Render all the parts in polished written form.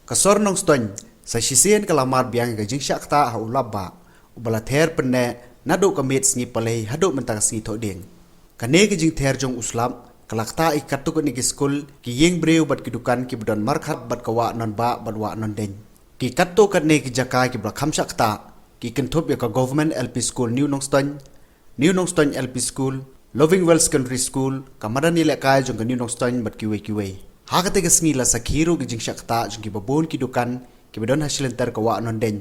Kasor nong ston sa sisien kalamar biang ga jingsha kta ha ulabba ubala ther penne nado kamit sngi palei hado mentang sngi thoding kane ga jing ther jong uslam kalakta ikatu ko ni skul ki yeng breu bat kidukan ki budon markhat bat kawa non ba bat wa non den ki katto katne ki jaka ki bra khamsa kta ki kenthop ya ka government LP school New Nongstoin LP school Loving Well Secondary School kamadani lekai jong ka New Nongstoin bat kiwe hakate ga sngi la sakhiru gi jingsha kta jong ki babon ki dukan ki budon hasilenter kawa non den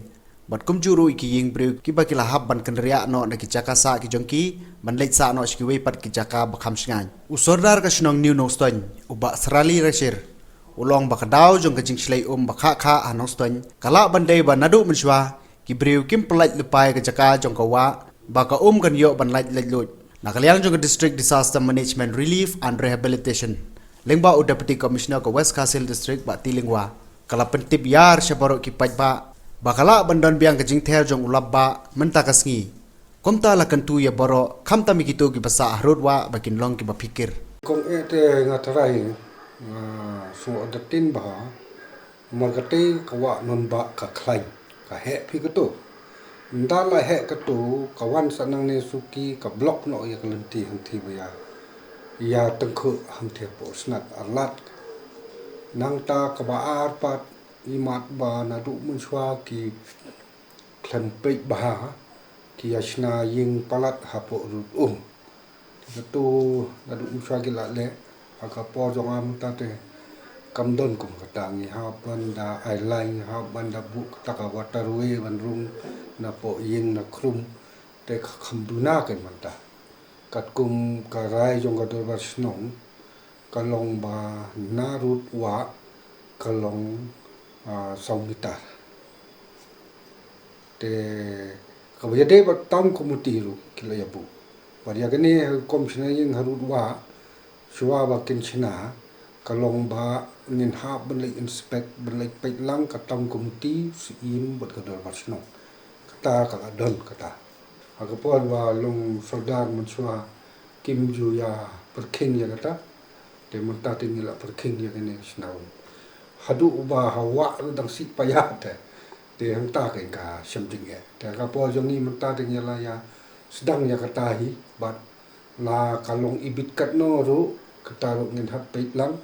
bat kumjuru iki yeng breu ki ba ki lahab ban kenria no na ki jaka sa ki jong ki ban leit sa no ki we pat ki jaka ba kham sngai usordar ka snong New Nongstoin uba srali rasir ulong ba kadaw jong ka jing slei ba kha a Nongstoin kala bandai ba nadu menswa ki breu kim pelait lepai ka jaka jong ka wa ba ka kan yo ban lait lut nakaliang jong district disaster management relief and rehabilitation lengba u deputy commissioner ka West Castle district ba tilingwa kala pentip yar syabaro ki pajba bakala bandon biang ka jing ther jong ulabba menta kasngi komta la kantu ya baro khamta mi kitu ki basa ahrudwa bakin long ki ba fikir kong ete ngatarai so adatin ba margate kawa non ba ka khlai ka he phi kato ndala he kato kawan sanang ne suki ka block no ya kalanti hanthi ba ya tengkhu hanthi po snat alat nang ta ka ba ar pat imat ba na du munswa ki klan pe ba ki yashna ying palat hapo rut tu na du munswa ki la le aka po jong am ta te kamdon kum kata ngi ha banda airline ha banda bu ta ka waterway ban rung na po ying na krum te khamduna ken manta kat kum ka rai jong ka dor bar snong kalong ba na rut wa kalong saumita te kabaya de ba tam komutiru kila yabu baria gane komishna yeng harut wa shuwa ba kinchina kalong ba nin ha ban le inspect ban le pe lang ka tam komuti sim bat ka dor basno kata kala don kata agapon wa long soldar manswa kim ju ya perking ya kata te monta tingila perking ya gane snau hadu uba hawa dang si payat te hang ta kai ka something ya te ka po jong ni monta tingila ya sedang ya kata hi bat la kalong ibit kat no ru kata ru ngin hat pe lang